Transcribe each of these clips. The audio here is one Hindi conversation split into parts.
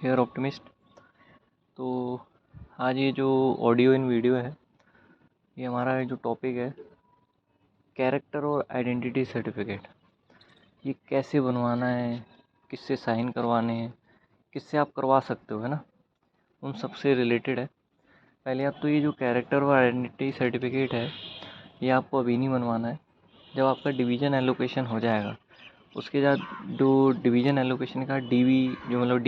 Software optimist. तो आज ये जो ऑडियो इन वीडियो है, ये हमारा जो टॉपिक है कैरेक्टर और आइडेंटिटी सर्टिफिकेट, ये कैसे बनवाना है, किससे साइन करवाने हैं, किससे आप करवा सकते हो, है ना, उन सबसे रिलेटेड है। पहले आप तो ये जो कैरेक्टर और आइडेंटिटी सर्टिफिकेट है, ये आपको अभी नहीं बनवाना है। जब आपका डिवीज़न एलोकेशन हो जाएगा, उसके बाद जो डिवीज़न एलोकेशन का डीवी, जो मतलब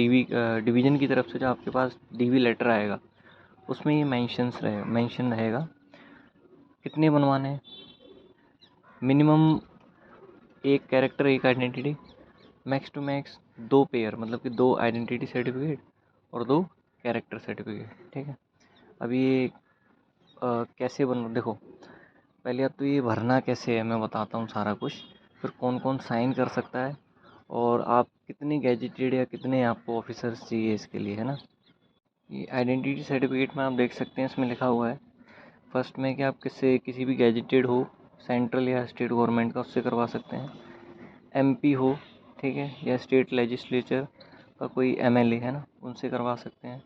डिवीज़न की तरफ से जो आपके पास डीवी लेटर आएगा, उसमें ये मेंशन रहेगा कितने बनवाने हैं। मिनिमम एक कैरेक्टर एक identity, max two max 2 pair, मतलब कि 2 आइडेंटिटी सर्टिफिकेट और 2 कैरेक्टर सर्टिफिकेट। ठीक है, अभी ये कैसे बन, देखो पहले अब तो ये भरना कैसे है मैं बताता हूँ सारा कुछ, फिर कौन कौन साइन कर सकता है और आप कितने गैजेटेड या कितने आपको ऑफिसर्स चाहिए इसके लिए, है ना। ये आइडेंटिटी सर्टिफिकेट में आप देख सकते हैं, इसमें लिखा हुआ है फर्स्ट में कि आप किसी भी गैजेटेड हो, सेंट्रल या स्टेट गवर्नमेंट का, उससे करवा सकते हैं। एमपी हो, ठीक है, या स्टेट लेजिस्लेचर का कोई एमएलए है ना, उनसे करवा सकते हैं।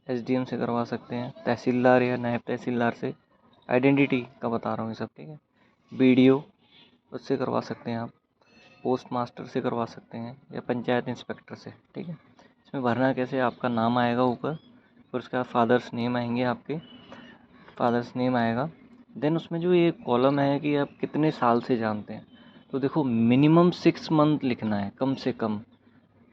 एसडीएम से करवा सकते हैं, तहसीलदार या नायब तहसीलदार से, आइडेंटिटी का बता रहा हूँ ये सब, ठीक है। बीडीओ, उससे करवा सकते हैं आप। पोस्ट मास्टर से करवा सकते हैं या पंचायत इंस्पेक्टर से, ठीक है। इसमें भरना कैसे, आपका नाम आएगा ऊपर, फिर उसका फादर्स नेम आएंगे, आपके फादर्स नेम आएगा। देन उसमें जो ये कॉलम है कि आप कितने साल से जानते हैं, तो देखो मिनिमम 6 मंथ लिखना है, कम से कम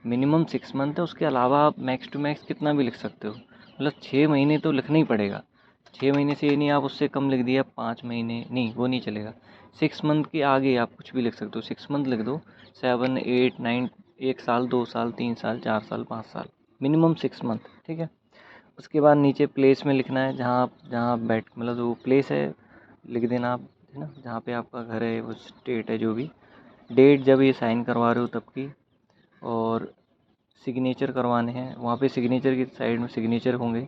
मिनिमम 6 मंथ है। उसके अलावा आप मैक्स टू मैक्स कितना भी लिख सकते हो, मतलब 6 महीने तो लिखना ही पड़ेगा। 6 महीने से ये नहीं आप उससे कम लिख दिया, 5 महीने नहीं, वो नहीं चलेगा। 6 मंथ के आगे आप कुछ भी लिख सकते हो, 6 मंथ लिख दो, 7, 8, 9, 1 साल, 2 साल, 3 साल, 4 साल, 5 साल, मिनिमम 6 मंथ, ठीक है। उसके बाद नीचे प्लेस में लिखना है, जहाँ आप बैठ, मतलब जो प्लेस है लिख देना आप, है ना, जहाँ पे आपका घर है, वो स्टेट है जो भी। डेट जब ये साइन करवा रहे हो तब की, और सिग्नेचर करवाने हैं, वहाँ पे सिग्नेचर की साइड में सिग्नेचर होंगे।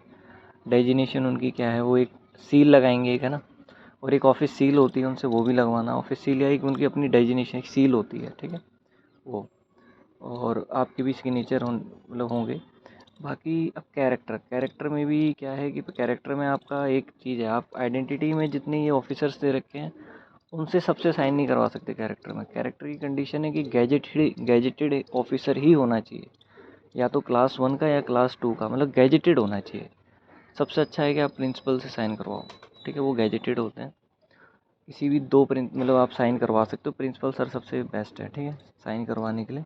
डेजिनेशन उनकी क्या है, वो एक सील लगाएंगे एक, है ना, और एक ऑफिस सील होती है उनसे, वो भी लगवाना। ऑफिस सील या एक उनकी अपनी डेजिनेशन एक सील होती है, ठीक है, वो, और आपके भी सिग्नेचर मतलब होंगे। बाकी अब कैरेक्टर में भी क्या है कि कैरेक्टर में आपका एक चीज़ है, आप आइडेंटिटी में जितने ये ऑफिसर्स दे रखे हैं उनसे सबसे साइन नहीं करवा सकते कैरेक्टर में। कैरेक्टर की कंडीशन है कि गैजेटेड ऑफिसर ही होना चाहिए, या तो क्लास 1 का या क्लास 2 का, मतलब गैजेटेड होना चाहिए। सबसे अच्छा है कि आप प्रिंसिपल से साइन करवाओ, ठीक है, वो गैजेटेड होते हैं। किसी भी 2 मतलब आप साइन करवा सकते हो, प्रिंसिपल सर सबसे बेस्ट है, ठीक है, साइन करवाने के लिए।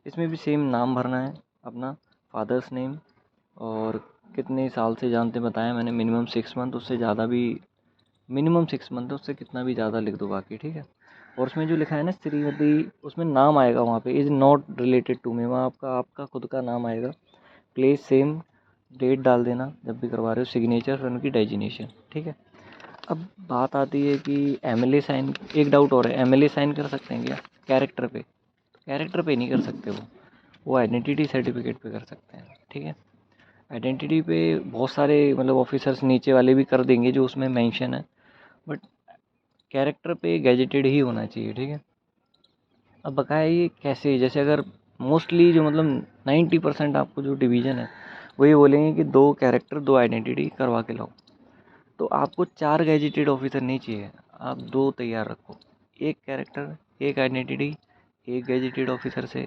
इसमें भी सेम नाम भरना है अपना, फादर्स नेम, और कितने साल से जानते बताया मैंने, मिनिमम 6 मंथ, उससे ज़्यादा भी, मिनिमम 6 मंथ है, उससे कितना भी ज़्यादा लिख दो बाकी, ठीक है। और उसमें जो लिखा है ना श्रीमती, उसमें नाम आएगा वहाँ पे, is not related to me, वहाँ आपका खुद का नाम आएगा। प्लेस सेम, डेट डाल देना जब भी करवा रहे हो, सिग्नेचर, फिर उनकी डेजिनेशन, ठीक है। अब बात आती है कि एमएलए साइन, एक डाउट और है, एमएलए साइन कर सकते हैं क्या कैरेक्टर पे? कैरेक्टर पे नहीं कर सकते, वो आइडेंटिटी सर्टिफिकेट पे कर सकते हैं, ठीक है। आइडेंटिटी पे बहुत सारे मतलब ऑफिसर्स नीचे वाले भी कर देंगे जो उसमें मेंशन है, बट कैरेक्टर पे गैजेटेड ही होना चाहिए, ठीक है। अब बकाया ये कैसे, जैसे अगर मोस्टली जो मतलब 90% आपको जो डिवीज़न है वो ये बोलेंगे कि 2 कैरेक्टर 2 आइडेंटिटी करवा के लाओ, तो आपको 4 गैजेटेड ऑफिसर नहीं चाहिए, आप 2 तैयार रखो। एक कैरेक्टर एक आइडेंटिटी एक गैजेटेड ऑफिसर से,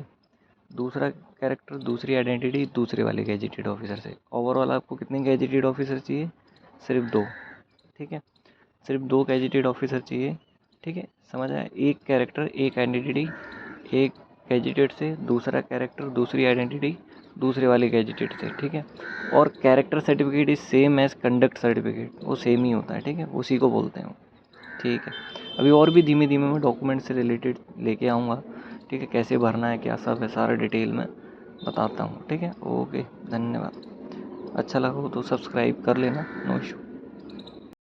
दूसरा कैरेक्टर दूसरी आइडेंटिटी दूसरे वाले गैजेटेड ऑफिसर से। ओवरऑल आपको कितने गैजेटेड ऑफिसर चाहिए? सिर्फ 2, ठीक है, सिर्फ 2 गैजेटेड ऑफिसर चाहिए, ठीक है, समझ आया। एक कैरेक्टर एक आइडेंटिटी एक गैजेटेड से, दूसरा कैरेक्टर दूसरी आइडेंटिटी दूसरे वाले गैजेटेड से, ठीक है। और character certificate is same as conduct certificate, वो सेम ही होता है, ठीक है, उसी को बोलते हैं वो, ठीक है। अभी और भी धीमे धीमे मैं डॉक्यूमेंट से रिलेटेड लेके आऊँगा, ठीक है, कैसे भरना है क्या सब है, सारा डिटेल में बताता हूँ, ठीक है। ओके, धन्यवाद। अच्छा लगा हो तो सब्सक्राइब कर लेना, नो इशू।